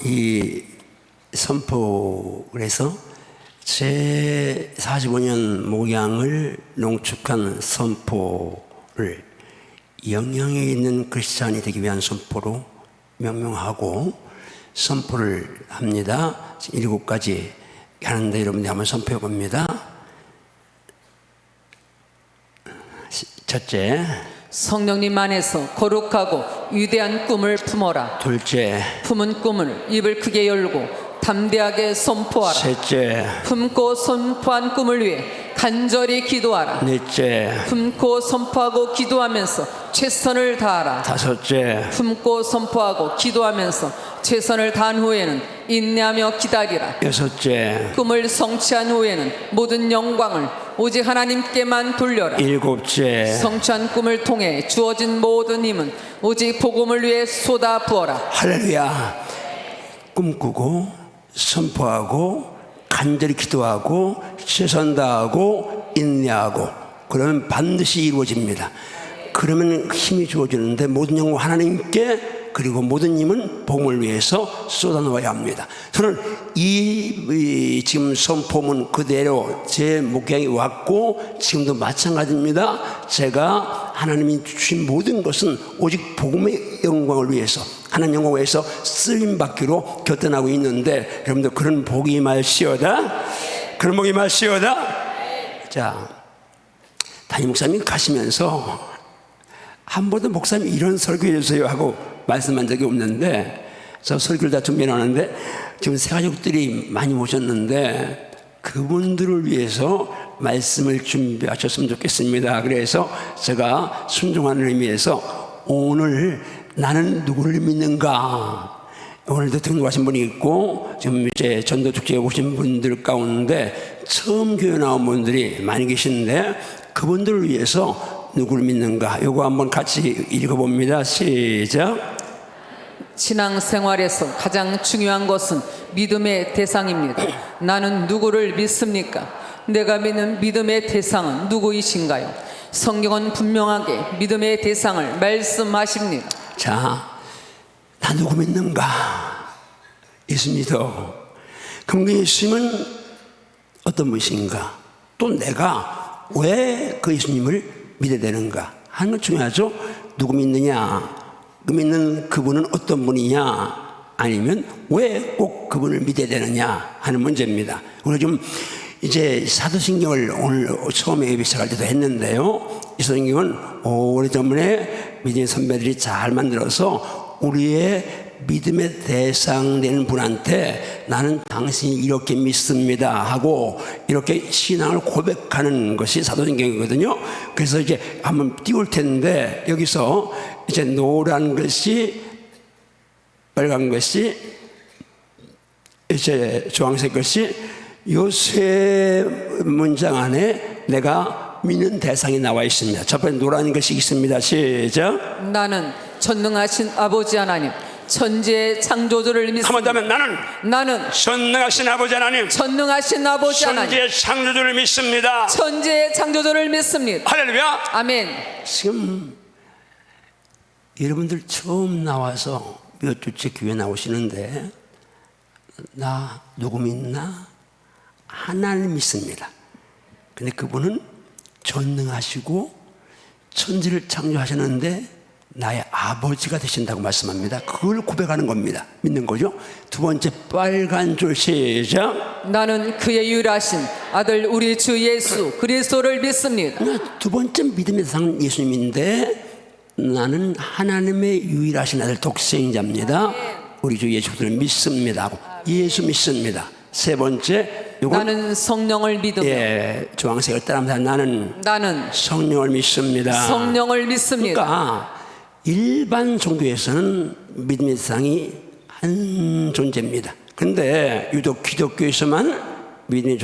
이 선포에서 제 45년 목양을 농축한 선포를 영향이 있는 크리스찬이 되기 위한 선포로 명명하고 선포를 합니다. 7가지 하는데 여러분들이 한번 선포해 봅니다. 첫째, 성령님 안에서 거룩하고 위대한 꿈을 품어라. 둘째, 품은 꿈을 입을 크게 열고 담대하게 선포하라. 셋째, 품고 선포한 꿈을 위해 간절히 기도하라. 넷째, 품고 선포하고 기도하면서 최선을 다하라. 다섯째, 품고 선포하고 기도하면서 최선을 다한 후에는 인내하며 기다리라. 여섯째, 꿈을 성취한 후에는 모든 영광을 오직 하나님께만 돌려라. 일곱째, 성취한 꿈을 통해 주어진 모든 힘은 오직 복음을 위해 쏟아 부어라. 할렐루야. 꿈꾸고 선포하고 간절히 기도하고 최선 다하고 인내하고 그러면 반드시 이루어집니다. 그러면 힘이 주어지는데 모든 영광 하나님께 그리고 모든 힘은 복음을 위해서 쏟아놓아야 합니다. 저는 이 지금 선포문 그대로 제 목양이 왔고 지금도 마찬가지입니다. 제가 하나님이 주신 모든 것은 오직 복음의 영광을 위해서 하나님 영광을 위해서 쓰임받기로 결단하고 있는데 여러분들 그런 복이 임할시어다. 그런 복이 임할시어다. 자, 담임 목사님 가시면서 한 번도 목사님 이런 설교해 주세요 하고 말씀한 적이 없는데 저 설교를 다 준비해놨는데 지금 새 가족들이 많이 모셨는데 그분들을 위해서 말씀을 준비하셨으면 좋겠습니다. 그래서 제가 순종하는 의미에서 오늘 나는 누구를 믿는가, 오늘도 등록하신 분이 있고 지금 이제 전도축제에 오신 분들 가운데 처음 교회 나온 분들이 많이 계시는데 그분들을 위해서 누구를 믿는가 요거 한번 같이 읽어봅니다. 시작. 신앙생활에서 가장 중요한 것은 믿음의 대상입니다. 나는 누구를 믿습니까? 내가 믿는 믿음의 대상은 누구이신가요? 성경은 분명하게 믿음의 대상을 말씀하십니다. 자, 나 누구 믿는가? 예수 믿어. 그럼 그 예수님은 어떤 분이신가? 또 내가 왜 그 예수님을 믿어야 되는가 하는 건 중요하죠. 누구 믿느냐, 그 믿는 그분은 어떤 분이냐, 아니면 왜 꼭 그분을 믿어야 되느냐 하는 문제입니다. 우리 좀 이제 사도신경을 오늘 처음에 예배 시작할 때도 했는데요, 이 사도신경은 오래전에 믿음의 선배들이 잘 만들어서 우리의 믿음의 대상 되는 분한테 나는 당신이 이렇게 믿습니다 하고 이렇게 신앙을 고백하는 것이 사도신경이거든요. 그래서 이제 한번 띄울 텐데 여기서 이제 노란 것이, 빨간 것이, 이제 주황색 것이 요 세 문장 안에 내가 믿는 대상이 나와 있습니다. 첫 번째 노란 것이 있습니다. 시작. 나는 전능하신 아버지 하나님, 천지의 창조주를 믿습니다. 한번 더면 나는 전능하신 아버지 하나님, 전능하신 아버지 하나님, 천지의 창조주를 믿습니다. 천지의 창조주를 믿습니다. 할렐루야. 아멘. 지금 여러분들 처음 나와서 몇 주째 교회 나오시는데 나 누구 믿나? 하나님 믿습니다. 근데 그분은 전능하시고 천지를 창조하셨는데 나의 아버지가 되신다고 말씀합니다. 그걸 고백하는 겁니다. 믿는 거죠. 두 번째 빨간 줄 시작. 나는 그의 유일하신 아들 우리 주 예수 그리스도를 믿습니다. 두 번째 믿음의 대상은 예수님인데 나는 하나님의 유일하신 아들 독생자입니다. 우리 주 예수 그리스도를 믿습니다 하고 예수 믿습니다. 세 번째 나는 성령을 믿으며, 예, 주황색을 따라합니다. 나는 성령을 믿습니다. 성령을 믿습니다. 그러니까 일반 종교에서는 믿음의 대상이 한 존재입니다. 그런데 유독 기독교에서만 믿음의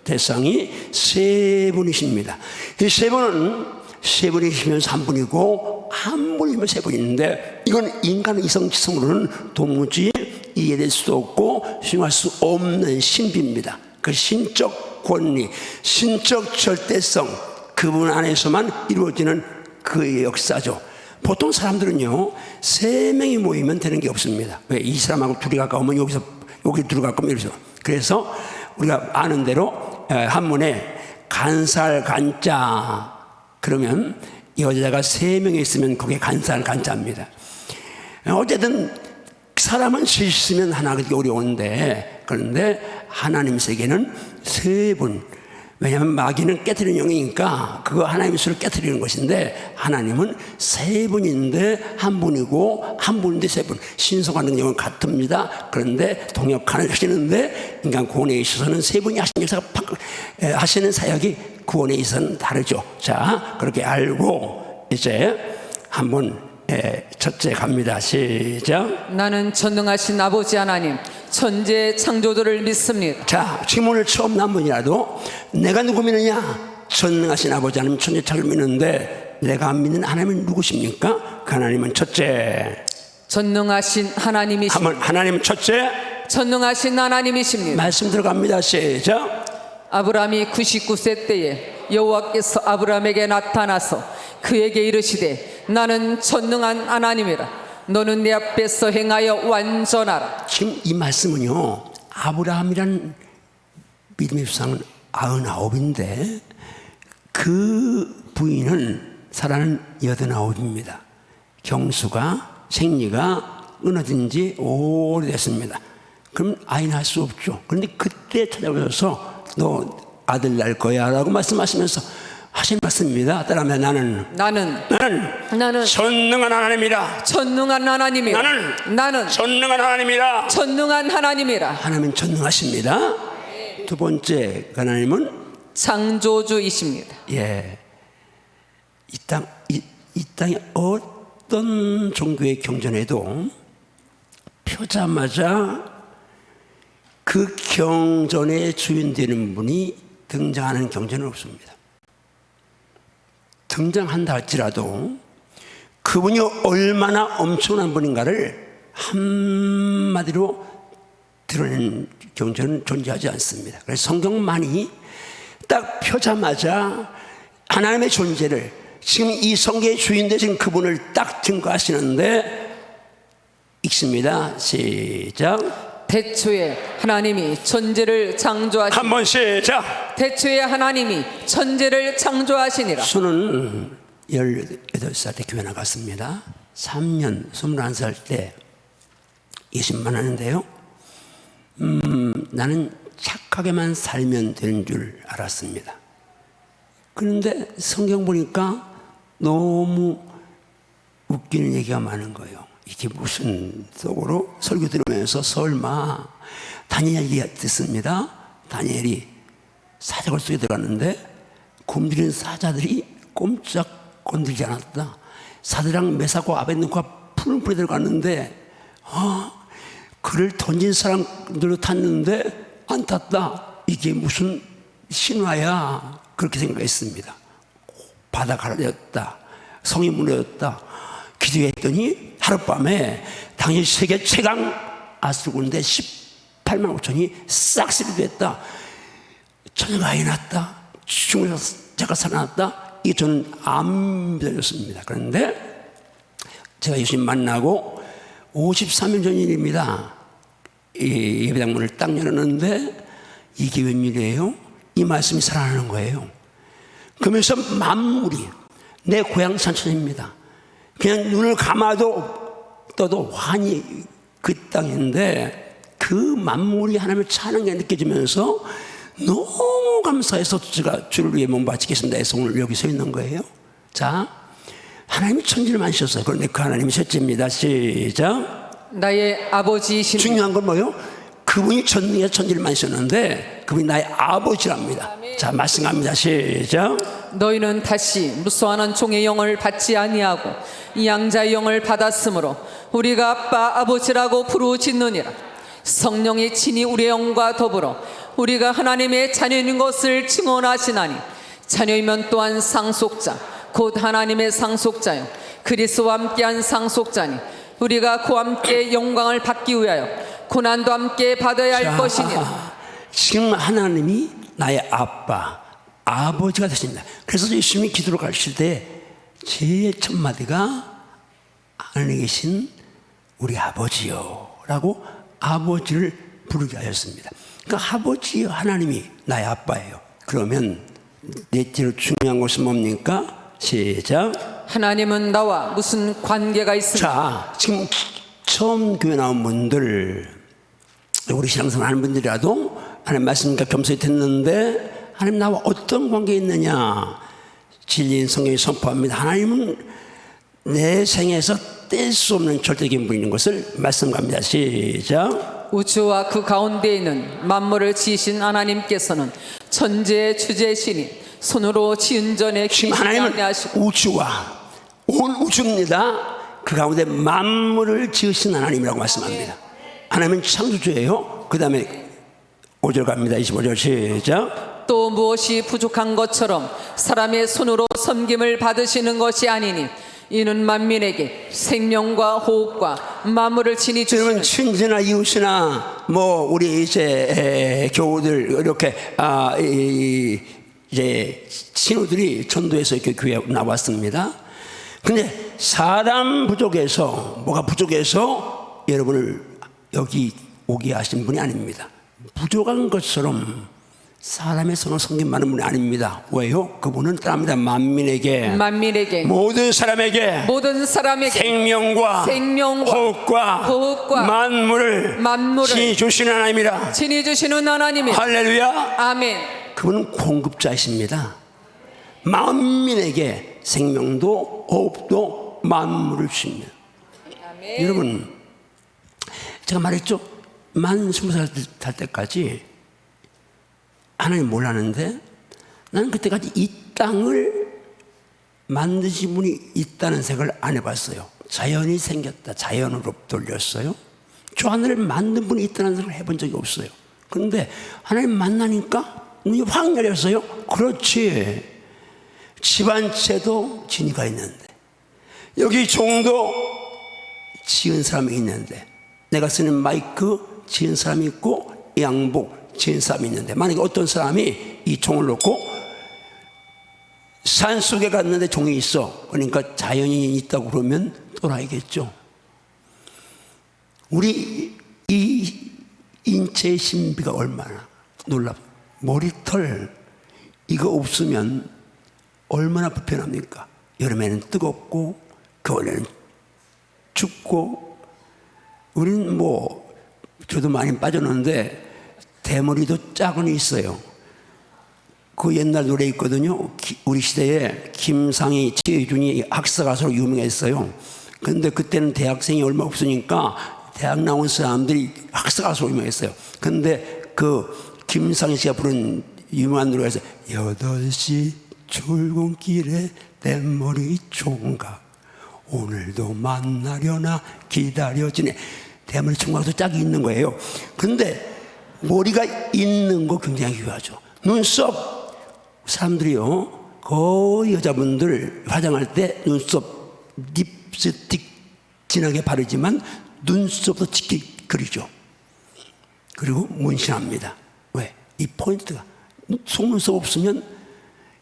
대상이 세 분이십니다. 이 세 분은 세 분이시면서 한 분이고 한 분이면 세 분인데 이건 인간의 이성지성으로는 도무지 이해될 수도 없고 수용할 수 없는 신비입니다. 그 신적 권리, 신적 절대성, 그분 안에서만 이루어지는 그의 역사죠. 보통 사람들은요 3명이 모이면 되는 게 없습니다. 왜? 이 사람하고 둘이 가까우면 여기 둘이 가까우면 이러죠. 그래서 우리가 아는 대로 한문에 간살 간자 그러면 여자가 3명이 있으면 그게 간살 간자입니다. 어쨌든 사람은 셋이 있으면 하나 그렇게 어려운데, 그런데 하나님 세계는 3분. 왜냐하면 마귀는 깨트리는 영이니까 그거 하나님의 수를 깨트리는 것인데, 하나님은 3분인데 한 분이고 한 분인데 3분. 신성한 능력은 같습니다. 그런데 동역하시는데 인간 구원에 있어서는 3분이 하시는 역사가 하시는 사역이 구원에 있어서는 다르죠. 자, 그렇게 알고 이제 한번 첫째 갑니다. 시작. 나는 전능하신 아버지 하나님 천지의 창조주를 믿습니다. 자, 질문을 처음 난 분이라도 내가 누구 믿느냐? 전능하신 아버지 하나님 천지 창조를 믿는데 내가 믿는 하나님은 누구십니까? 그 하나님은 첫째. 전능하신 하나님이십니다. 한번 하나님은 첫째. 전능하신 하나님이십니다. 말씀 들어갑니다. 시작. 아브라함이 99세 때에 여호와께서 아브라함에게 나타나서 그에게 이르시되 나는 전능한 하나님이라. 너는 내 앞에서 행하여 완전하라. 지금 이 말씀은요, 아브라함이란 믿음의 조상은 99인데 그 부인은 사라는 89입니다. 경수가 생리가 끊어진 지 오래됐습니다. 그럼 아이 낳을 수 없죠. 그런데 그때 찾아오셔서 너 아들 낳을 거야 라고 말씀하시면서 하신 말씀입니다. 따라하면 나는 전능한 하나님이라. 전능한 하나님이라. 나는 전능한 하나님이라. 전능한 하나님이라. 하나님은 전능하십니다. 두 번째 하나님은 창조주이십니다. 이 땅에 어떤 종교의 경전에도 펴자마자 그 경전의 주인 되는 분이 등장하는 경전은 없습니다. 등장한다 할지라도 그분이 얼마나 엄청난 분인가를 한마디로 드러낸 경전은 존재하지 않습니다. 그래서 성경만이 딱 펴자마자 하나님의 존재를, 지금 이 성경의 주인 되신 그분을 딱 증거하시는데 읽습니다. 시작. 태초에 하나님이 천지를 창조하시니라. 한번 시작. 태초에 하나님이 천지를 창조하시니라. 저는 18살 때 교회 나갔습니다. 3년 21살 때 예수님만 하는데요, 나는 착하게만 살면 되는 줄 알았습니다. 그런데 성경 보니까 너무 웃기는 얘기가 많은 거예요. 이게 무슨 속으로 설교 들으면서 설마 다니엘 얘기가 듣습니다. 다니엘이 사자굴 속에 들어갔는데 굶주린 사자들이 꼼짝 건들지 않았다. 사드랑 메사고 아벳느고가 푸른 불에 들어갔는데 그를 던진 사람들로 탔는데 안 탔다. 이게 무슨 신화야. 그렇게 생각했습니다. 바다 가라졌다. 성이 무너졌다. 기도했더니 하룻밤에 당시 세계 최강 아수르군대 18만 5천이 싹쓸이 됐다. 처녀가 아이 낳았다. 죽음에서 제가 살아났다. 이게 저는 안 믿어졌습니다. 그런데 제가 예수님 만나고 53년 전 일입니다. 이 예배당문을 딱 열었는데 이게 웬일이에요? 이 말씀이 살아나는 거예요. 그러면서 만물이, 내 고향 산천입니다. 그냥 눈을 감아도 떠도 환히 그 땅인데 그 만물이 하나님의 찬양이 느껴지면서 너무 감사해서 제가 주를 위해 몸 바치겠습니다 해서 오늘 여기 서 있는 거예요. 자, 하나님이 천지를 만드셨어요. 그런데 그 하나님이 셋째입니다. 시작. 나의 아버지이신. 중요한 건 뭐예요? 그분이 전능의 천지를 만드셨는데 그분이 나의 아버지랍니다. 자, 말씀합니다. 시작. 너희는 다시 무수한 종의 영을 받지 아니하고 이 양자의 영을 받았으므로 우리가 아빠 아버지라고 부르짖느니라. 성령이 친히 우리의 영과 더불어 우리가 하나님의 자녀인 것을 증언하시나니 자녀이면 또한 상속자 곧 하나님의 상속자요 그리스도와 함께한 상속자니 우리가 그와 함께 영광을 받기 위하여 고난도 함께 받아야 할 것이니라. 지금 하나님이 나의 아빠, 아버지가 되십니다. 그래서 예수님이 기도를 가르칠 때 제일 첫 마디가 하늘에 계신 우리 아버지요 라고 아버지를 부르게 하였습니다. 그러니까 아버지 하나님이 나의 아빠예요. 그러면 넷째로 중요한 것은 뭡니까? 시작. 하나님은 나와 무슨 관계가 있습니까? 자, 지금 처음 교회 나온 분들, 우리 신앙생활 하는 분들이라도 하나님 말씀과 겸손히 듣는데 하나님 나와 어떤 관계 있느냐? 진리인 성경이 선포합니다. 하나님은 내 생에서 뗄 수 없는 절대적인 분인 것을 말씀합니다. 시작. 우주와 그 가운데 있는 만물을 지으신 하나님께서는 천지의 주제시니 손으로 지은 전에 지금 귀신이 하나님은 아니하시고 우주와 온 우주입니다. 그 가운데 만물을 지으신 하나님이라고 말씀합니다. 하나님은 창조주예요. 그 다음에 5절 갑니다. 25절 시작. 또 무엇이 부족한 것처럼 사람의 손으로 섬김을 받으시는 것이 아니니 이는 만민에게 생명과 호흡과 만물을 친히 여러분 주시는 친지나 이웃이나 뭐 우리 이제 교우들 이렇게 이제 신우들이 전도해서 이렇게 교회에 나왔습니다. 근데 사람 부족해서 뭐가 부족해서 여러분을 여기 오게 하신 분이 아닙니다. 부족한 것처럼 사람의 손을 섬긴 많은 분이 아닙니다. 왜요? 그분은 따릅니다. 만민에게 모든 사람에게 생명과 호흡과 만물을 친히 주시는 하나님이라. 친히 주시는 하나님이 할렐루야. 아멘. 그분은 공급자이십니다. 만민에게 생명도 호흡도 만물을 주십니다. 아멘. 여러분 제가 말했죠. 만 20살 될 때까지 하나님 몰랐는데 나는 그때까지 이 땅을 만드신 분이 있다는 생각을 안 해봤어요. 자연이 생겼다. 자연으로 돌렸어요. 저 하늘을 만든 분이 있다는 생각을 해본 적이 없어요. 그런데 하나님 만나니까 눈이 확 열렸어요. 그렇지. 집 한 채도 진이가 있는데 여기 종도 지은 사람이 있는데 내가 쓰는 마이크 지은 사람이 있고 양복 지은 사람이 있는데 만약에 어떤 사람이 이 종을 놓고 산속에 갔는데 종이 있어. 그러니까 자연이 있다고 그러면 또라이겠죠. 우리 이 인체의 신비가 얼마나 놀랍. 머리털 이거 없으면 얼마나 불편합니까? 여름에는 뜨겁고 겨울에는 춥고 우리는 뭐 저도 많이 빠졌는데 대머리도 짝은 있어요. 그 옛날 노래 있거든요. 우리 시대에 김상희, 최준이 학사 가수로 유명했어요. 그런데 그때는 대학생이 얼마 없으니까 대학 나온 사람들이 학사 가수로 유명했어요. 그런데 그 김상희 씨가 부른 유명한 노래가 있어요. 8시 출근길에 대머리 총각 오늘도 만나려나 기다려지네. 대머리 총각도 짝이 있는 거예요. 그런데 머리가 있는 거 굉장히 중요하죠. 눈썹 사람들이요 거의 여자분들 화장할 때 눈썹 립스틱 진하게 바르지만 눈썹도 짙게 그리죠. 그리고 문신합니다. 왜? 이 포인트가 속눈썹 없으면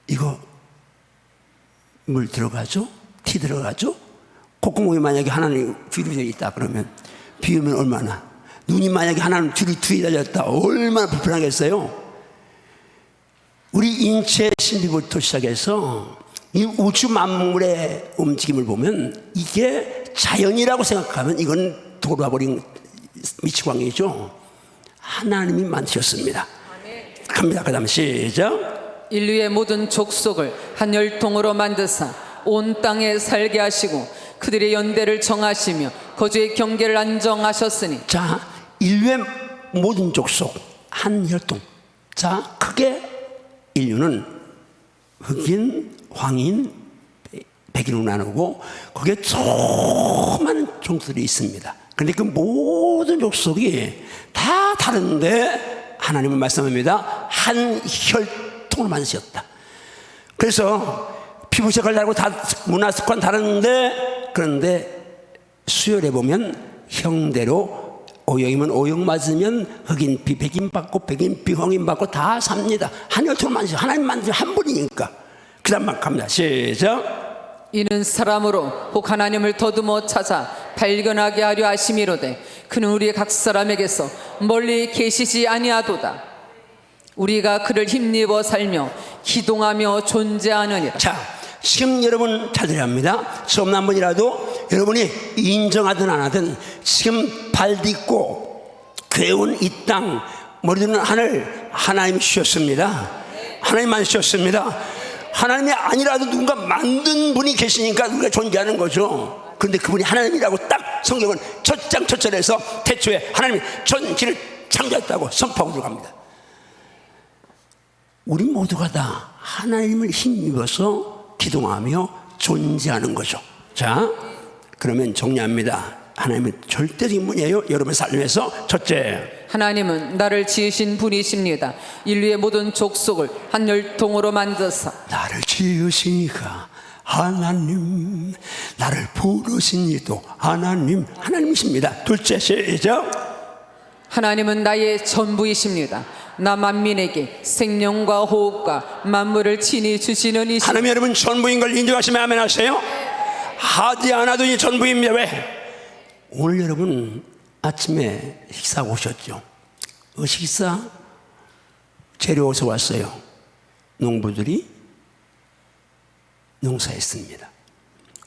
이거 물 들어가죠? 티 들어가죠? 콧구멍이 만약에 하나는 뒤로 되어 있다 그러면 비 오면 얼마나, 눈이 만약에 하나는 뒤로 달렸다 얼마나 불편하겠어요? 우리 인체의 신비부터 시작해서 이 우주 만물의 움직임을 보면 이게 자연이라고 생각하면 이건 돌아버린 미치광이죠. 하나님이 만드셨습니다. 갑니다. 그 다음 시작. 인류의 모든 족속을 한 혈통으로 만드사 온 땅에 살게 하시고 그들의 연대를 정하시며 거주의 경계를 안정하셨으니. 자, 인류의 모든 족속 한 혈통. 자, 크게 인류는 흑인, 황인, 백인으로 나누고 거기에 수많은 족속들이 있습니다. 그런데 그 모든 족속이 다 다른데 하나님은 말씀합니다. 한 혈통을 만드셨다. 그래서 피부 색깔 다르고 다 문화 습관 다른데 그런데 수열해 보면 형대로 O형이면 O형 맞으면 흑인 피 백인 받고 백인 피 황인 받고 다 삽니다. 한 혈통을 만드셔. 하나님 만드신 한 분이니까. 그 다음 막 갑니다. 시작. 이는 사람으로 혹 하나님을 더듬어 찾아 발견하게 하려 하심이로되 그는 우리 각 사람에게서 멀리 계시지 아니하도다. 우리가 그를 힘입어 살며 기동하며 존재하느니라. 자, 지금 여러분 잘 들어야 합니다. 수업 한 번이라도 여러분이 인정하든 안 하든 지금 발 딛고 괴운 이 땅, 머리 드는 하늘 하나님이 주셨습니다. 하나님만 주셨습니다. 하나님이 아니라도 누군가 만든 분이 계시니까 우리가 존재하는 거죠. 그런데 그분이 하나님이라고 딱 성경은 첫 장 첫 절에서 태초에 하나님이 전지를 창조했다고 선포하고 들어갑니다. 우리 모두가 다 하나님을 힘입어서 기동하며 존재하는 거죠. 자, 그러면 정리합니다. 하나님은 절대적인 분이에요. 여러분의 삶에서 첫째, 하나님은 나를 지으신 분이십니다. 인류의 모든 족속을 한 혈통으로 만드사 나를 지으시니까 하나님, 나를 부르신 이도 하나님, 하나님이십니다. 둘째, 시작. 하나님은 나의 전부이십니다. 나 만민에게 생명과 호흡과 만물을 친히 주시는 이신 하나님 여러분 전부인 걸 인정하시면 아멘 하세요. 하지 않아도 이 전부입니다. 왜? 오늘 여러분 아침에 식사하고 오셨죠? 그 식사 재료 어디서 왔어요? 농부들이 농사했습니다.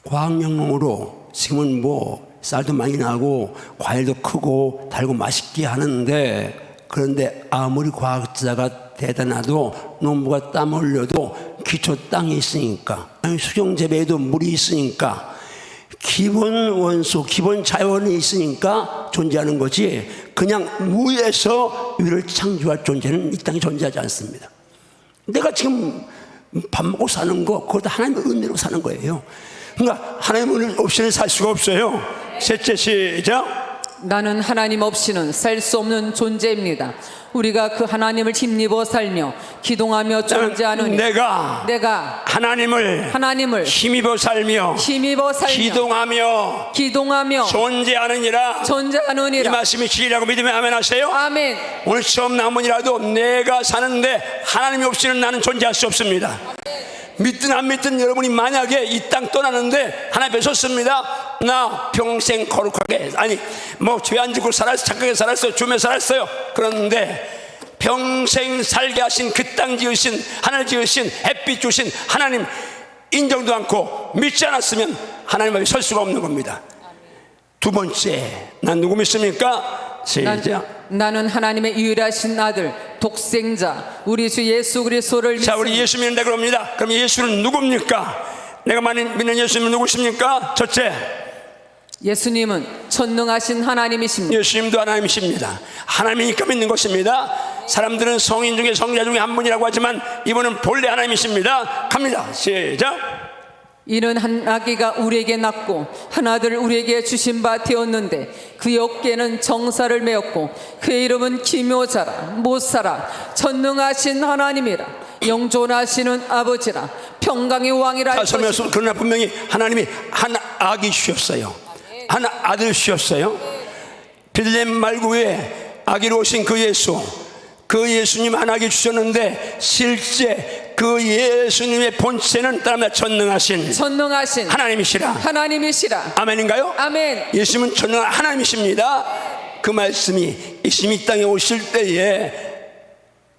과학영농으로 지금은 뭐 쌀도 많이 나고 과일도 크고 달고 맛있게 하는데, 그런데 아무리 과학자가 대단하도 농부가 땀 흘려도 기초 땅이 있으니까, 수경재배에도 물이 있으니까, 기본 원소, 기본 자원이 있으니까 존재하는 거지, 그냥 무에서 위를 창조할 존재는 이 땅에 존재하지 않습니다. 내가 지금 밥 먹고 사는 거, 그것도 하나님의 은혜로 사는 거예요. 그러니까 하나님의 은혜 없이는 살 수가 없어요. 셋째, 시작. 나는 하나님 없이는 살 수 없는 존재입니다. 우리가 그 하나님을 힘입어 살며 기동하며 존재하는 내가 하나님을 힘입어 살며 기동하며 존재하느니라. 이 말씀이 진리라고 믿으면 아멘 하세요. 아멘. 오늘 처음 나온 분이라도 내가 사는데 하나님이 없이는 나는 존재할 수 없습니다. 믿든 안 믿든 여러분이 만약에 이 땅 떠나는데 하나님 뵙었습니다. 나 평생 거룩하게, 아니 뭐 죄 안 짓고 살았어, 착하게 살았어요, 주며 살았어요. 그런데 평생 살게 하신 그 땅 지으신, 하늘 지으신, 햇빛 주신 하나님 인정도 않고 믿지 않았으면 하나님 앞에 설 수가 없는 겁니다. 두 번째, 난 누구 믿습니까? 시작. 나는 하나님의 유일하신 아들 독생자 우리 주 예수 그리스도를 믿습니다. 자, 우리 예수 믿는다 그럽니다. 그럼 예수는 누굽니까? 내가 많이 믿는 예수님은 누구십니까? 첫째, 예수님은 전능하신 하나님이십니다. 예수님도 하나님이십니다. 하나님이니까 믿는 것입니다. 사람들은 성인 중에 성자 중에 한 분이라고 하지만 이분은 본래 하나님이십니다. 갑니다. 시작. 이는 한 아기가 우리에게 낳고 한 아들을 우리에게 주신 바 되었는데 그의 어깨에는 정사를 메었고 그의 이름은 기묘자라, 못사라, 전능하신 하나님이라, 영존하시는 아버지라, 평강의 왕이라 할 것이다. 그러나 분명히 하나님이 한 아기 주셨어요. 한 아들 주셨어요. 베들레헴 말구에 아기로 오신 그 예수, 그 예수님 한 아기 주셨는데 실제 그 예수님의 본체는 따라 전능하신 하나님이시라. 아멘인가요? 아멘. 예수님은 전능한 하나님이십니다. 그 말씀이 예수님이 이 땅에 오실 때에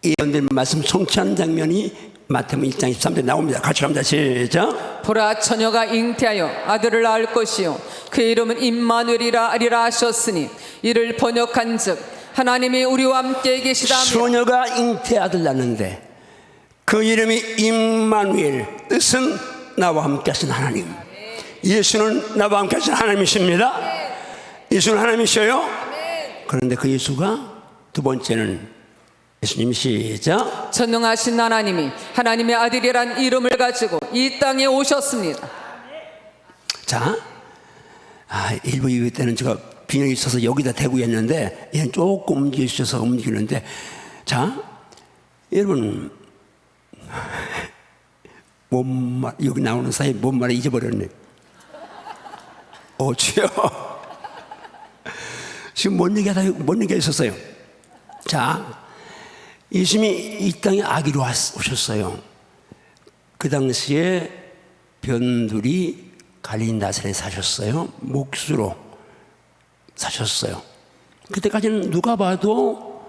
예언된 말씀 성취하는 장면이 마태복음 1장 23절에 나옵니다. 같이 갑니다. 시작. 보라, 처녀가 잉태하여 아들을 낳을 것이요 그의 이름은 임마누엘이라 하리라 하셨으니 이를 번역한즉 하나님이 우리와 함께 계시다며. 소녀가 잉태 아들 낳는데 그 이름이 임마누엘, 뜻은 나와 함께 하신 하나님. 예수는 나와 함께 하신 하나님이십니다. 예수는 하나님이셔요. 그런데 그 예수가 두 번째는 예수님, 시작. 전능하신 하나님이 하나님의 아들이란 이름을 가지고 이 땅에 오셨습니다. 자, 1부 2부 때는 제가 빈혈이 있어서 여기다 대고 했는데 얘는 조금 움직여주셔서 움직이는데, 자, 여러분 뭔 말, 여기 나오는 사이 뭔 말을 잊어버렸네. 주여. 지금 뭔 얘기 있었어요. 자, 예수님이 이 땅에 아기로 오셨어요. 그 당시에 변두리 갈린 나사렛에 사셨어요. 목수로 사셨어요. 그때까지는 누가 봐도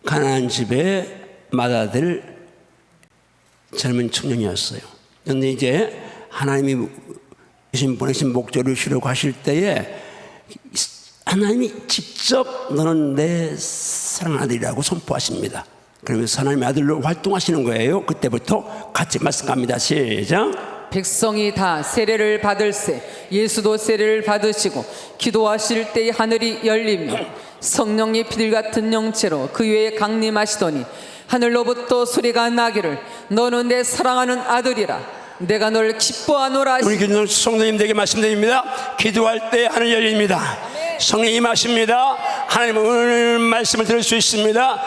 가난한 집의 맏아들 젊은 청년이었어요. 그런데 이제 하나님이 보내신 목적을 이루려고 하실 때에 하나님이 직접 너는 내 사랑하는 아들이라고 선포하십니다. 그러면서 하나님의 아들로 활동하시는 거예요. 그때부터 같이 말씀합니다. 시작. 백성이 다 세례를 받을세 예수도 세례를 받으시고 기도하실 때에 하늘이 열리며 성령이 비둘 같은 영체로 그 위에 강림하시더니 하늘로부터 소리가 나기를 너는 내 사랑하는 아들이라 내가 널 기뻐하노라 하시니. 우리 교인 성도님들에게 말씀드립니다. 기도할 때 하늘 열립니다. 성령이 임하십니다. 하나님은 오늘 말씀을 들을 수 있습니다.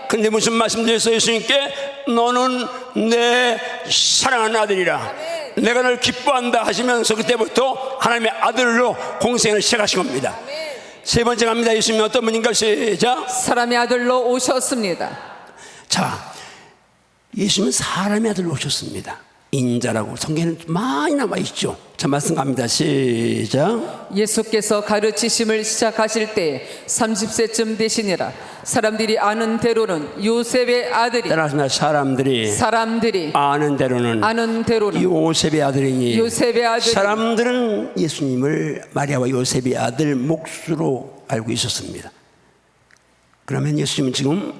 근데 무슨 말씀 드렸어요? 예수님께 너는 내 사랑하는 아들이라 내가 널 기뻐한다 하시면서 그때부터 하나님의 아들로 공생을 시작하신 겁니다. 세 번째 갑니다. 예수님은 어떤 분인가? 시작. 사람의 아들로 오셨습니다. 자, 예수님은 사람의 아들로 오셨습니다. 인자라고 성경에는 많이 남아 있죠. 자, 말씀 갑니다. 시작. 예수께서 가르치심을 시작하실 때에 30세쯤 되시니라. 사람들이 아는 대로는 요셉의 아들이 따라하십니다. 사람들이 아는 대로는 요셉의 아들이니 요셉의 아들이. 사람들은 예수님을 마리아와 요셉의 아들 목수로 알고 있었습니다. 그러면 예수님은 지금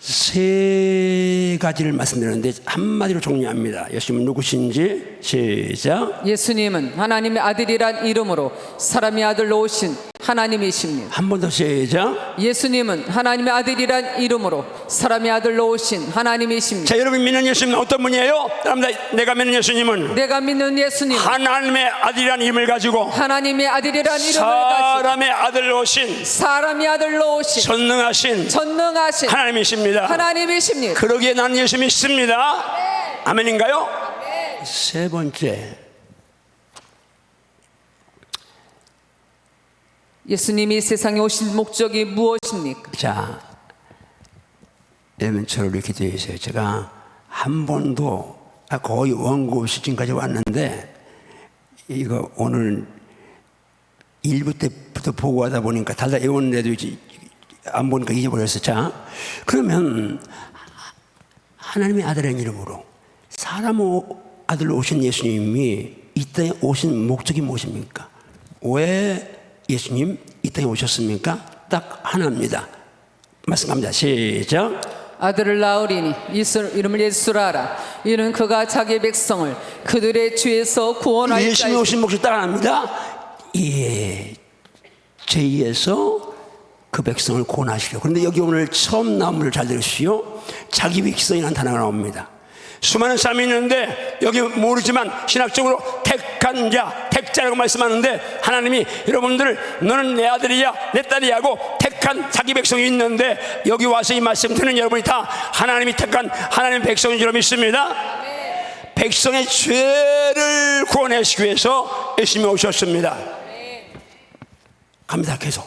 세 가지를 말씀드렸는데 한마디로 정리합니다. 예수님은 누구신지 시작. 예수님은 하나님의 아들이란 이름으로 사람의 아들로 오신 하나님이십니다. 한 번 더 시작. 예수님은 하나님의 아들이란 이름으로 사람의 아들로 오신 하나님이십니다. 자, 여러분 믿는 예수님은 어떤 분이에요? 내가 믿는 예수님은 내가 믿는 예수님 하나님의 아들이란 이름을 가지고 하나님의 아들이란 이름을 사람의 아들로 오신 가지고 사람의 아들로 오신 전능하신 하나님이십니다. 그러기에 나는 예수 믿습니다. 아멘인가요? 세 번째, 예수님이 세상에 오신 목적이 무엇입니까? 자, 여러분 저를 이렇게 기도해 주세요. 제가 한 번도 거의 원고 시즌까지 왔는데 이거 오늘 1부 때부터 보고 하다 보니까 달달 외웠는데도 안 보니까 잊어버렸어. 자, 그러면 하나님의 아들의 이름으로 사람 아들로 오신 예수님이 이 땅에 오신 목적이 무엇입니까? 왜 예수님 이 땅에 오셨습니까? 딱 하나입니다. 말씀합니다. 시작. 아들을 낳으리니 이름을 예수라 하라. 이는 그가 자기 백성을 그들의 죄에서 구원할 자이시니. 예수님이 오신 목적 딱 하나입니다. 죄에서 그 백성을 구원하시려. 그런데 여기 오늘 처음 나온 말을 잘 들으시오. 자기 백성이라는 단어가 나옵니다. 수많은 사람이 있는데 여기 모르지만 신학적으로 택한 자, 택자라고 말씀하는데 하나님이 여러분들 너는 내 아들이야 내 딸이야 하고 택한 자기 백성이 있는데 여기 와서 이 말씀 듣는 여러분이 다 하나님이 택한 하나님의 백성인 줄 믿습니다. 백성의 죄를 구원하시기 위해서 예수님이 오셨습니다. 갑니다. 계속.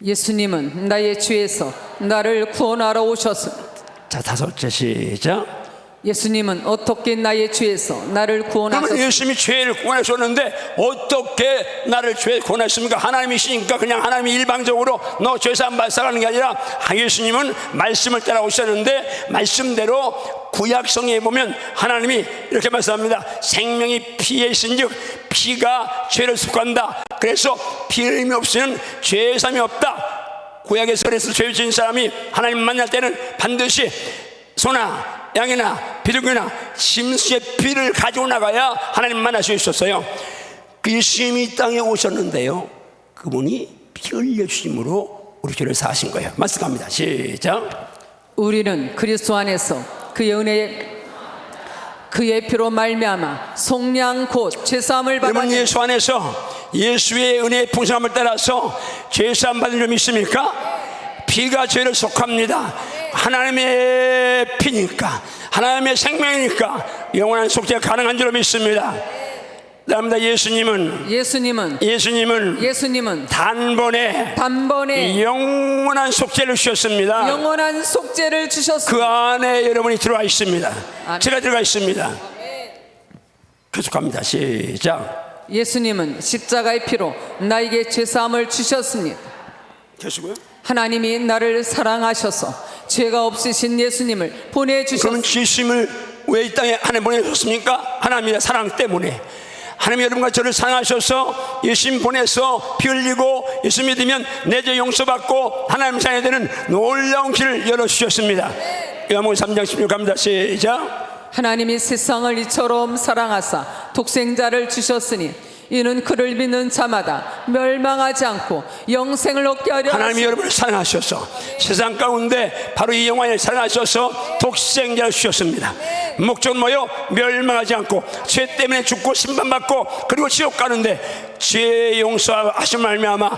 예수님은 나의 죄에서 나를 구원하러 오셨습니다. 자, 다섯째 시작. 예수님은 어떻게 나의 죄에서 나를 구원하셨습니까? 그러면 예수님이 죄를 구원하셨는데 어떻게 나를 죄 구원하셨습니까? 하나님이시니까 그냥 하나님이 일방적으로 너 죄사함 발사하는 게 아니라 예수님은 말씀을 따라오셨는데 말씀대로 구약성에 보면 하나님이 이렇게 말씀합니다. 생명이 피에 있은즉 피가 죄를 속한다. 그래서 피 흘림이 없이는 죄사함이 없다. 구약에서 그래서 죄 지은 사람이 하나님 만날 때는 반드시 소나 양이나 비둘기나 짐승의 피를 가지고 나가야 하나님 만날 수 있었어요. 그 예수님이 이 땅에 오셨는데요, 그분이 피 흘려 주심으로 우리 죄를 사하신 거예요. 말씀합니다. 시작. 우리는 그리스도 안에서 그의 피로 말미암아 속량 곧 죄사함을 받아. 여러분 예수 안에서 예수의 은혜의 풍성함을 따라서 죄사함 받은 줄 믿습니까? 피가 죄를 속합니다. 하나님의 피니까, 하나님의 생명이니까 영원한 속죄가 가능한 줄 믿습니다. 그다음에 예수님은 단번에 영원한 속죄를 주셨습니다. 그 안에 여러분이 들어와 있습니다. 제가 들어가 있습니다. 계속합니다. 시작. 예수님은 십자가의 피로 나에게 죄사함을 주셨습니다. 계시고요. 하나님이 나를 사랑하셔서 죄가 없으신 예수님을 그러면 보내주셨습니다. 예수님을 왜 이 땅에 하나님 보내셨습니까? 하나님의 사랑 때문에. 하나님이 여러분과 저를 사랑하셔서 예수님 보내서 피 흘리고 예수 믿으면 내 죄 용서받고 하나님 자녀 되는 놀라운 길을 열어주셨습니다. 요한복음 3장 16 갑니다. 시작. 하나님이 세상을 이처럼 사랑하사 독생자를 주셨으니 이는 그를 믿는 자마다 멸망하지 않고 영생을 얻게 하려 하나님이 여러분을 사랑하셔서 세상 가운데 바로 이 영광을 사랑하셔서 독생자를 주셨습니다. 목적은 뭐요? 멸망하지 않고 죄 때문에 죽고 심판받고 그리고 지옥 가는데 죄 용서하신 말미암아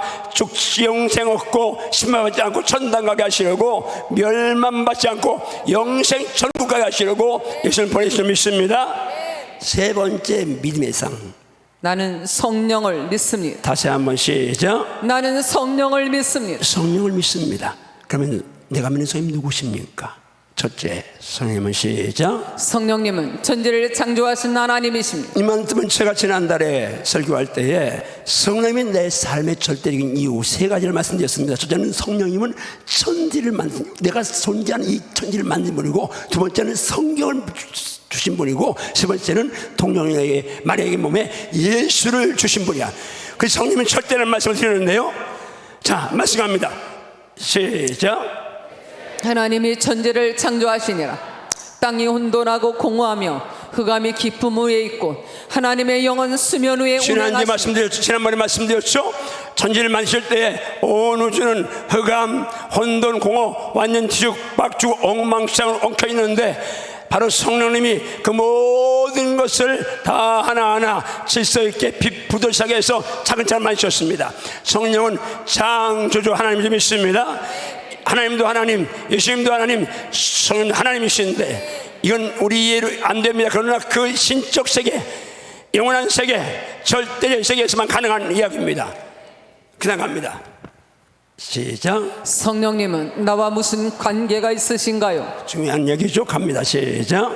영생 얻고 심판받지 않고 천당 가게 하시려고 멸망받지 않고 영생 천국 가게 하시려고 예수를 보내주신 믿습니다. 세 번째 믿음의 상. 나는 성령을 믿습니다. 다시 한번 시작. 나는 성령을 믿습니다. 성령을 믿습니다. 그러면 내가 믿는 성령이 누구십니까? 첫째, 성령님은 시작. 성령님은 천지를 창조하신 하나님이십니다. 이만큼은 제가 지난달에 설교할 때에 성령님이 내 삶의 절대적인 이유 세 가지를 말씀드렸습니다. 첫째는 성령님은 천지를 만든, 내가 존재하는 이 천지를 만든 분이고, 두 번째는 성경을 주신 분이고, 세 번째는 동령에게 마리아의 몸에 예수를 주신 분이야. 그 성령님은 절대라는 말씀을 드리는데요. 자, 말씀합니다. 시작. 하나님이 천지를 창조하시니라. 땅이 혼돈하고 공허하며 흑암이 깊음 위에 있고 하나님의 영은 수면 위에 운행하시니. 지난번에 말씀드렸죠. 천지를 만드실 때에 온 우주는 흑암, 혼돈, 공허, 완전 뒤죽박죽 엉망진창으로 엉켜 있는데 바로 성령님이 그 모든 것을 다 하나하나 질서 있게 부들시하게 해서 차근차근 만드셨습니다. 성령은 창조주 하나님을 믿습니다. 하나님도 하나님, 예수님도 하나님, 성령 하나님이신데 이건 우리 이해로 안 됩니다. 그러나 그 신적 세계, 영원한 세계, 절대적 세계에서만 가능한 이야기입니다. 그냥 갑니다. 시작. 성령님은 나와 무슨 관계가 있으신가요? 중요한 얘기죠. 갑니다. 시작.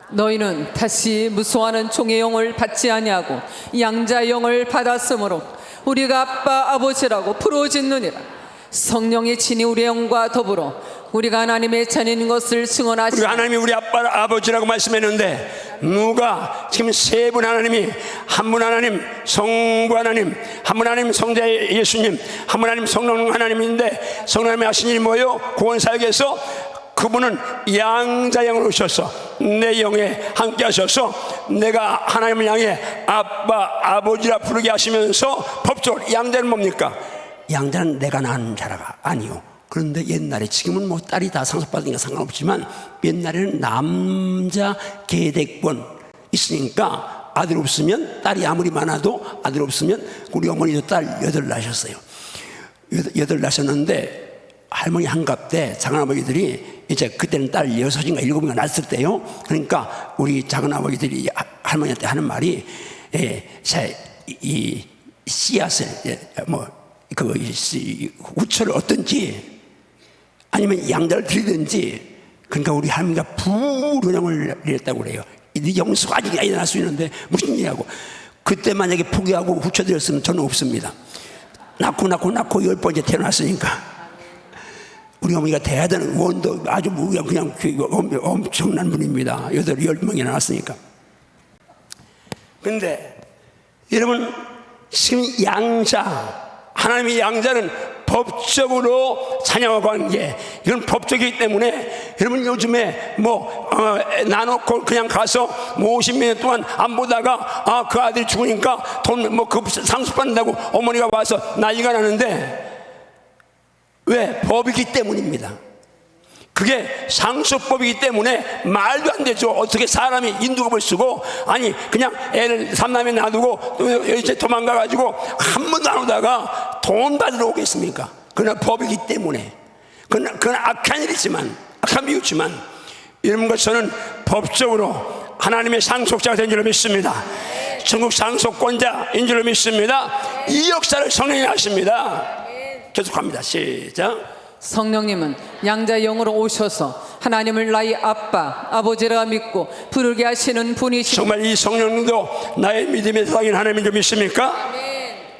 너희는 다시 무소하는 종의 영을 받지 아니하고 양자의 영을 받았으므로 우리가 아빠 아버지라고 부르짖느니라. 성령이 친히 우리의 영과 더불어 우리가 하나님의 자녀인 것을 증언하시니. 우리 하나님이 우리 아빠 아버지라고 말씀했는데 누가 지금 세 분 하나님이, 한 분 하나님 성부 하나님, 한 분 하나님 성자 예수님, 한 분 하나님 성령 하나님인데 성령님이 하신 일이 뭐예요? 구원사역에서 그분은 양자영을 오셔서 내 영에 함께 하셔서 내가 하나님을 향해 아빠 아버지라 부르게 하시면서 법적으로 양자는 뭡니까? 양자는 내가 낳은 자라가 아니요. 그런데 옛날에, 지금은 뭐 딸이 다 상속받으니까 상관없지만 옛날에는 남자 계대권 있으니까 아들 없으면, 딸이 아무리 많아도 아들 없으면, 우리 어머니도 딸 8 낳으셨어요. 8 낳으셨는데 할머니 한갑 때 작은아버지들이 이제 그때는 딸 6인가 7인가 낳았을 때요. 그러니까 우리 작은아버지들이 할머니한테 하는 말이 이 씨앗을 우철을 얻든지 아니면 양자를 드리든지, 그러니까 우리 할머니가 불운영을 내렸다고 그래요. 이 영수가 아직 아이 낳을 수 있는데 무슨 일이라고. 그때 만약에 포기하고 후쳐드렸으면 저는 없습니다. 낳고 10번째 태어났으니까. 우리 어머니가 대단한 원도 아주 그냥 엄청난 분입니다. 10명이나 낳았으니까. 근데 여러분, 지금 양자, 하나님의 양자는 법적으로 자녀와 관계, 이건 법적이기 때문에 여러분 요즘에 나놓고 그냥 가서 50몇 년 동안 안 보다가 그 아들이 죽으니까 돈 그 상속받는다고 어머니가 와서 난리가 나는데, 왜? 법이기 때문입니다. 그게 상속법이기 때문에 말도 안 되죠. 어떻게 사람이 인두급을 쓰고, 아니 그냥 애를 삼남에 놔두고 또 이제 도망가가지고 한 번도 안 오다가 돈 받으러 오겠습니까? 그러나 법이기 때문에. 그건 악한 일이지만, 악한 비유지만, 여러분과 저는 법적으로 하나님의 상속자가 된 줄로 믿습니다. 천국 상속권자인 줄로 믿습니다. 이 역사를 성령이 하십니다. 계속합니다. 시작. 성령님은 양자 영으로 오셔서 하나님을 나의 아빠, 아버지라 믿고 부르게 하시는 분이시고 정말 이 성령님도 나의 믿음의 대상인 하나님인 줄 믿습니까?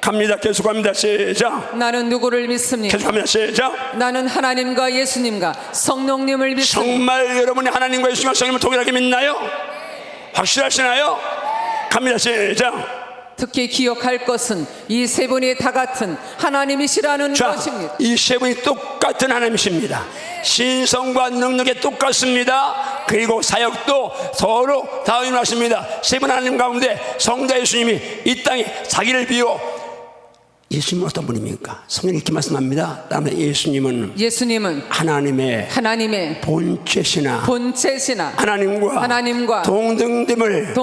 갑니다. 계속합니다. 시작. 나는 누구를 믿습니까? 계속합니다. 시작. 나는 하나님과 예수님과 성령님을 믿습니다. 정말 여러분이 하나님과 예수님과 성령님을 동일하게 믿나요? 확실하시나요? 갑니다. 시작. 특히 기억할 것은 이 세 분이 다 같은 하나님이시라는 자, 것입니다. 이 세 분이 똑같은 하나님이십니다. 신성과 능력이 똑같습니다. 그리고 사역도 서로 다음하십니다. 세 분 하나님 가운데 성자 예수님이 이 땅에 자기를 비워 예수님은 어떤 분입니까? 성경이 이렇게 말씀합니다. 다음에 예수님은 하나님의 본체시나 하나님과 동등됨을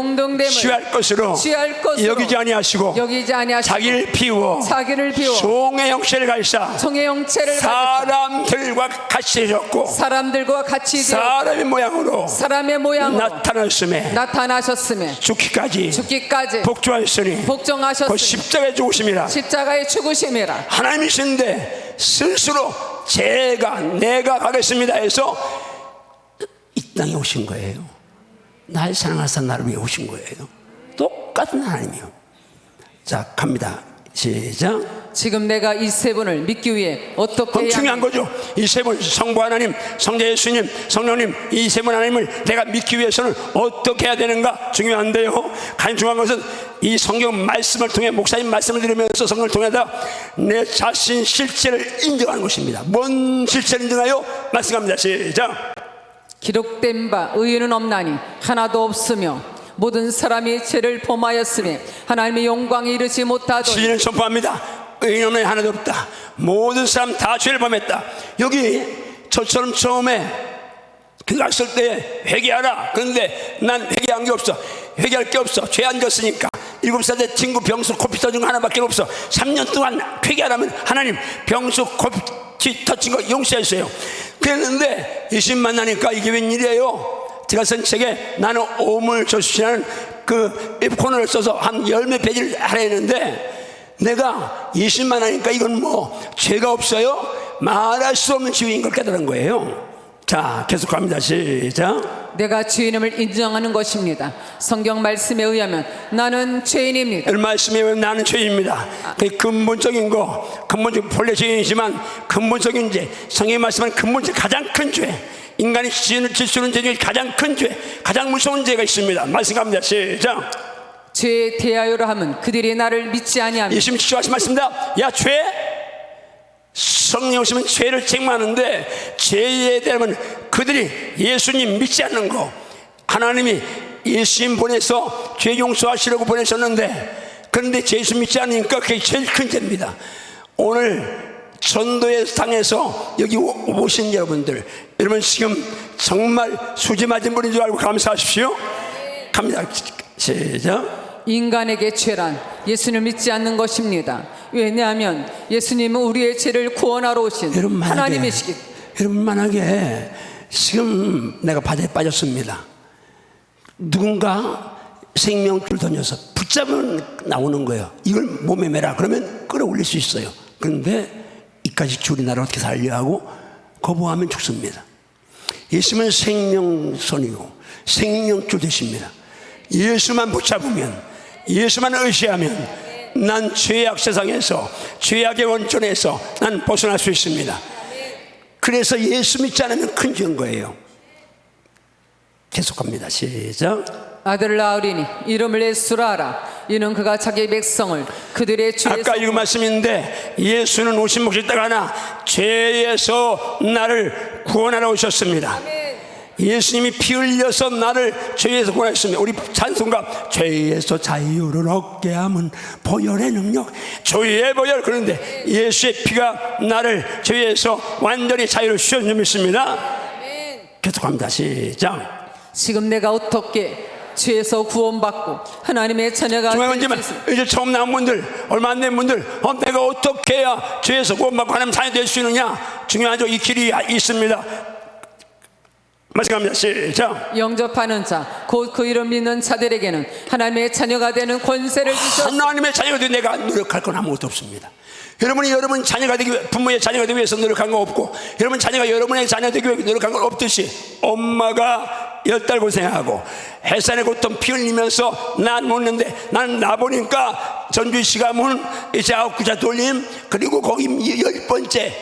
취할 것으로 여기지 아니하시고 자기를 비워 종의 형체를 가지사 사람들과 같이 되셨고 사람의 모양으로 나타나셨음에 죽기까지 복종하셨으니 곧 십자가에 죽으심이라. 죽으심이라. 하나님이신데 스스로 내가 가겠습니다 해서 이 땅에 오신 거예요. 날 사랑하사 나를 위해 오신 거예요. 똑같은 하나님이요. 자, 갑니다. 시작. 지금 내가 이 세 분을 믿기 위해 어떻게 해야 중요한 거죠. 이 세 분, 성부 하나님, 성자 예수님, 성령님, 이 세 분 하나님을 내가 믿기 위해서는 어떻게 해야 되는가 중요한데요. 가장 중요한 것은 이 성경 말씀을 통해 목사님 말씀을 들으면서 성경을 통해서 내 자신 실체를 인정하는 것입니다. 뭔 실체를 인정하여? 말씀합니다. 시작. 기록된 바 의인은 없나니 하나도 없으며 모든 사람이 죄를 범하였으며 하나님의 영광에 이르지 못하도니. 진리는 선포합니다. 의인 없는 하나도 없다. 모든 사람 다 죄를 범했다. 여기 저처럼 처음에 그 갔을 때 회개하라. 그런데 난 회개한 게 없어. 회개할 게 없어. 죄 안 졌으니까. 7살 때 친구 병수 코피 터진 거 하나밖에 없어. 3년 동안 회개하라면 하나님 병수 코피 터진 거 용서했어요. 그랬는데 예수님 만나니까 이게 웬일이에요? 제가 쓴 책에 나는 오물조수라는 그 코너를 써서 한 열몇 페이지를 하려 했는데 내가 예수님만 하니까 이건 뭐 죄가 없어요? 말할 수 없는 지위인 걸 깨달은 거예요. 자, 계속합니다. 시작. 내가 죄인임을 인정하는 것입니다. 성경 말씀에 의하면 나는 죄인입니다. 말씀에 의하면 나는 죄인입니다. 그 근본적인 본래 죄인이지만 근본적인 죄, 성경이 말씀하는 근본적 가장 큰 죄, 인간이 지수는 죄 중에 가장 큰 죄, 가장 무서운 죄가 있습니다. 말씀합니다. 시작. 죄에 대하여라 하면 그들이 나를 믿지 아니하며. 예수님 직접 말씀합니다. 야, 죄, 성령 오시면 죄를 책망하는데 죄에 대하면 그들이 예수님 믿지 않는 거. 하나님이 예수님 보내서 죄 용서하시려고 보내셨는데 그런데 예수 믿지 않으니까 그게 제일 큰 죄입니다. 오늘 전도의 당에서 여기 오신 여러분 지금 정말 수지 맞은 분인 줄 알고 감사하십시오. 갑니다. 시작. 인간에게 죄란 예수님을 믿지 않는 것입니다. 왜냐하면 예수님은 우리의 죄를 구원하러 오신 하나님이시기. 여러분 만약에 지금 내가 바다에 빠졌습니다. 누군가 생명줄 던져서 붙잡으면 나오는 거예요. 이걸 몸에 매라 그러면 끌어올릴 수 있어요. 그런데 이까지 줄이 나를 어떻게 살려 하고 거부하면 죽습니다. 예수님은 생명선이고 생명줄 되십니다. 예수만 붙잡으면, 예수만 의지하면 난 죄악 세상에서, 죄악의 원천에서 난 벗어날 수 있습니다. 그래서 예수 믿지 않으면 큰 죄인 거예요. 계속합니다. 시작. 아들 낳으리니 이름을 예수라 하라. 이는 그가 자기 백성을 그들의 죄에서. 아까 이 말씀인데 예수는 오신 목적이 딱 하나, 죄에서 나를 구원하러 오셨습니다. 예수님이 피 흘려서 나를 죄에서 구원하셨습니다. 우리 찬송가 죄에서 자유를 얻게 함은 보혈의 능력, 죄의 보혈. 그런데 예수의 피가 나를 죄에서 완전히 자유를 주셨는 줄 믿습니다. 계속합니다. 시작. 지금 내가 어떻게 죄에서 구원받고 하나님의 자녀가 이제 처음 나온 분들, 얼마 안 된 분들, 내가 어떻게 해야 죄에서 구원받고 하나님 자녀 될 수 있느냐? 중요하죠. 이 길이 있습니다. 같이 갑니다. 시작. 영접하는 자, 곧 그 이름 믿는 자들에게는 하나님의 자녀가 되는 권세를 주셨습니다. 하나님의 자녀가 되기 내가 노력할 건 아무것도 없습니다. 여러분이 여러분 자녀가 되기 위해, 부모의 자녀가 되기 위해서 노력한 거 없고, 여러분 자녀가 여러분의 자녀가 되기 위해 노력한 건 없듯이, 엄마가 10달 고생하고 해산의 고통 피 흘리면서 난 먹는데, 나는 나 보니까 전주희 씨가 문 이제 9자 돌림, 그리고 거기 10번째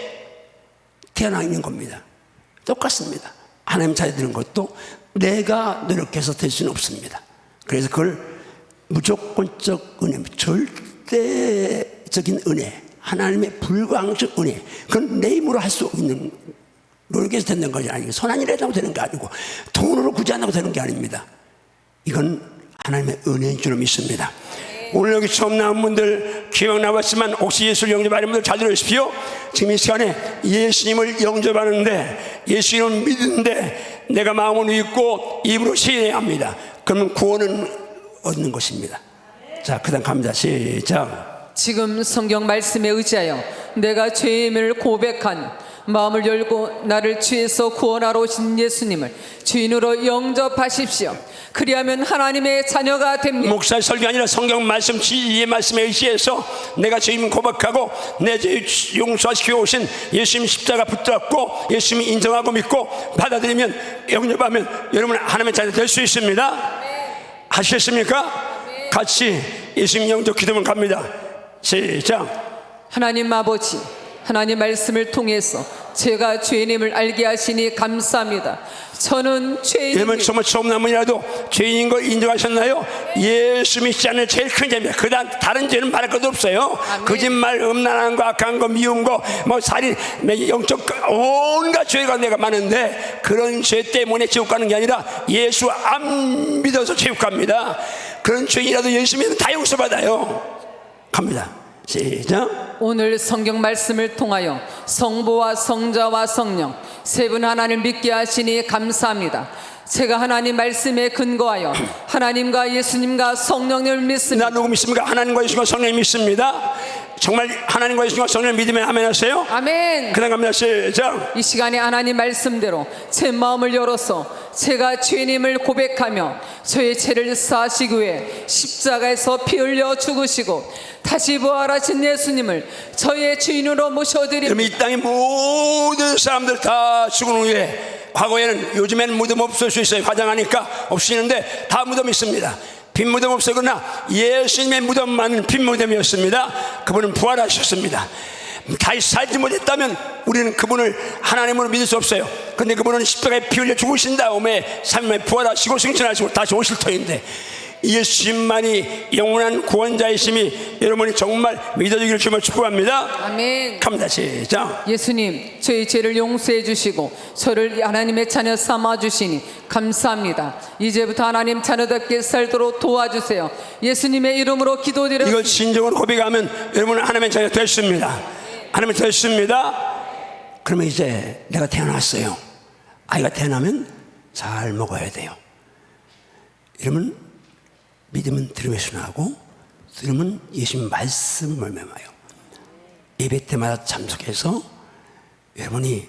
태어나 있는 겁니다. 똑같습니다. 하나님 자녀 되는 것도 내가 노력해서 될 수는 없습니다. 그래서 그걸 무조건적 은혜, 절대적인 은혜, 하나님의 불가항적 은혜, 그건 내 힘으로 할 수 있는, 노력해서 되는 것이 아니고, 선한 일 한다고 되는 게 아니고, 돈으로 굳이 한다고 되는 게 아닙니다. 이건 하나님의 은혜인 줄 믿습니다. 오늘 여기 처음 나온 분들 기억 나왔지만 혹시 예수를 영접하는 분들 잘 들으십시오. 지금 이 시간에 예수님을 영접하는데, 예수님을 믿는데 내가 마음으로 믿고 입으로 시인해야 합니다. 그러면 구원은 얻는 것입니다. 자, 그 다음 갑니다. 시작. 지금 성경 말씀에 의지하여 내가 죄임을 고백한 마음을 열고 나를 죄에서 구원하러 오신 예수님을 주인으로 영접하십시오. 그리하면 하나님의 자녀가 됩니다. 목사의 설교 아니라 성경 말씀, 지혜의 말씀에 의지해서 내가 죄임 고백하고 내 죄 용서시켜 오신 예수님 십자가 붙잡고 예수님 인정하고 믿고 받아들이면, 영접하면 여러분 하나님의 자녀 될 수 있습니다. 하시겠습니까? 같이 예수님 영접 기도문 갑니다. 시작. 하나님 아버지, 하나님 말씀을 통해서 제가 죄인임을 알게 하시니 감사합니다. 저는 여러분 죄인입니다. 정말 처음 나문이라도 죄인인 걸 인정하셨나요? 예수 믿지 않는 제일 큰 죄입니다. 그다음 다른 죄는 말할 것도 없어요. 아멘. 거짓말, 음란한 거, 악한 거, 미운 거, 뭐 살인, 영적 온갖 죄가 내가 많은데, 그런 죄 때문에 지옥 가는 게 아니라 예수 안 믿어서 지옥 갑니다. 그런 죄인이라도 예수 믿으면 다 용서받아요. 갑니다. 시작. 오늘 성경 말씀을 통하여 성부와 성자와 성령 세 분 하나님을 믿게 하시니 감사합니다. 제가 하나님 말씀에 근거하여 하나님과 예수님과 성령님을 믿습니다. 나 누구 믿습니까? 하나님과 예수님과 성령 믿습니다. 정말 하나님과 예수님과 성령 믿으면 아멘 하세요. 아멘. 그다음 갑니다. 시작. 이 시간에 하나님 말씀대로 제 마음을 열어서 제가 죄인임을 고백하며 저의 죄를 사하시기 위해 십자가에서 피 흘려 죽으시고 다시 부활하신 예수님을 저의 주인으로 모셔드립니다. 그럼 이 땅의 모든 사람들 다 죽은 후에, 과거에는, 요즘에는 무덤 없을 수 있어요. 화장하니까 없이는데 다 무덤 있습니다. 빈 무덤 없어요. 그러나 예수님의 무덤만은 빈 무덤이었습니다. 그분은 부활하셨습니다. 다시 살지 못했다면 우리는 그분을 하나님으로 믿을 수 없어요. 근데 그분은 십자가에 피 흘려 죽으신 다음에 3일 만에 부활하시고 승천하시고 다시 오실 터인데, 예수님만이 영원한 구원자이심이 여러분이 정말 믿어지기를 주님을 축복합니다. 아멘. 갑니다. 시작. 예수님, 저희 죄를 용서해 주시고 저를 하나님의 자녀 삼아 주시니 감사합니다. 이제부터 하나님 자녀답게 살도록 도와주세요. 예수님의 이름으로 기도드려. 이걸 진정으로 고백하면 여러분은 하나님의 자녀가 됐습니다. 하나님의 됐습니다. 그러면 이제 내가 태어났어요. 아이가 태어나면 잘 먹어야 돼요. 여러분, 믿음은 들음에 순하고 들음은 예수님 말씀을 맴아요. 예배 때마다 참석해서 여러분이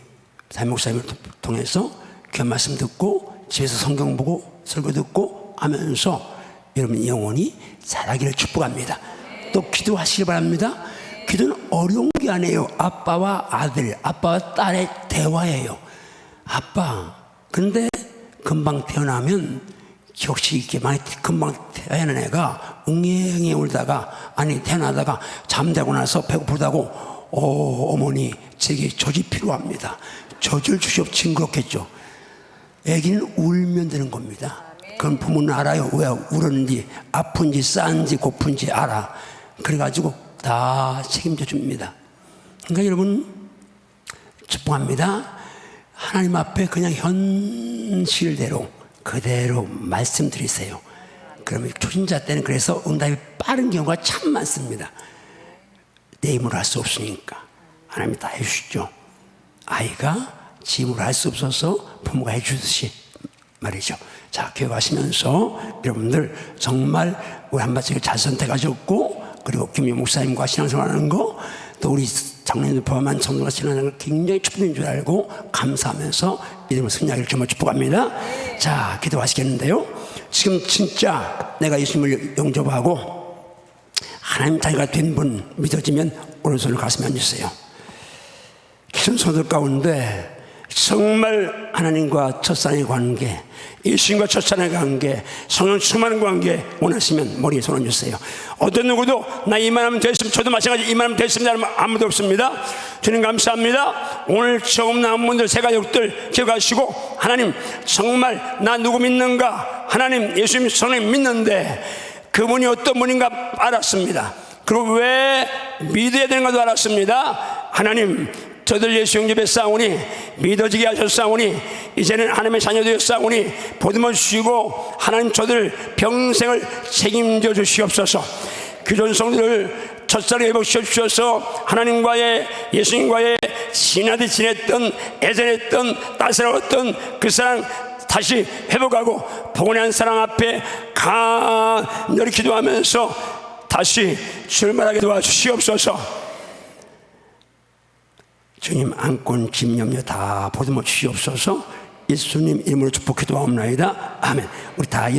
담임 목사님을 통해서 귀한 말씀 듣고 집에서 성경 보고 설교 듣고 하면서 여러분 영혼이 자라기를 축복합니다. 또 기도하시기 바랍니다. 기도는 어려운 게 아니에요. 아빠와 아들, 아빠와 딸의 대화예요. 아빠, 근데 금방 태어나면 역시 이렇게 많이 금방 태어난 애가 웅행해 울다가, 아니 태어나다가 잠자고 나서 배고프다고, 어머니 제게 젖이 필요합니다. 젖을 주시옵. 징그럽겠죠. 애기는 울면 되는 겁니다. 그건 부모는 알아요. 왜 울었는지, 아픈지 싼지 고픈지 알아. 그래가지고 다 책임져 줍니다. 그러니까 여러분 축복합니다. 하나님 앞에 그냥 현실대로 그대로 말씀드리세요. 그러면 초신자 때는 그래서 응답이 빠른 경우가 참 많습니다. 내 힘으로 할 수 없으니까 하나님이 다 해주시죠. 아이가 지 힘으로 할 수 없어서 부모가 해주듯이 말이죠. 자, 기억하시면서 여러분들 정말 우리 한바탕을 잘 선택하셨고, 그리고 김유 목사님과 신앙생활하는 거, 또 우리 장로님들 포함한 성도가 신앙생활을 굉장히 축복인 줄 알고 감사하면서 이름으로 승리하기를 주님으로 축복합니다. 자, 기도하시겠는데요. 지금 진짜 내가 예수님을 영접하고 하나님 자기가 된 분 믿어지면 오른손을 가슴에 얹으세요. 기존 성도들 가운데 정말 하나님과 첫사랑의 관계, 예수님과 첫사랑의 관계, 성령 충만한 관계 원하시면 머리에 손 얹으세요. 어떤 누구도 나 이만하면 됐으면, 저도 마찬가지 이만하면 됐습니다 아무도 없습니다. 주님 감사합니다. 오늘 처음 나온 분들 세 가족들 기억하시고, 하나님 정말 나 누구 믿는가, 하나님 예수님 성령 믿는데 그분이 어떤 분인가 알았습니다. 그리고 왜 믿어야 되는 것도 알았습니다. 하나님 저들 예수 영접했사오니 믿어지게 하셨사오니 이제는 하나님의 자녀 되었사오니 보듬어 주시고 하나님 저들 평생을 책임져 주시옵소서. 기존 성도들 첫사랑에 복시옵소서. 하나님과의 예수님과의 지나듯 지냈던 애전했던 따스러웠던 그 사랑 다시 회복하고 복원한 사랑 앞에 간절히 기도하면서 다시 출발하게 도와주시옵소서. 주님 안건 짐 염려 다 보듬어 주시옵소서. 예수님 이름으로 축복해 도와옵나이다. 아멘. 우리 다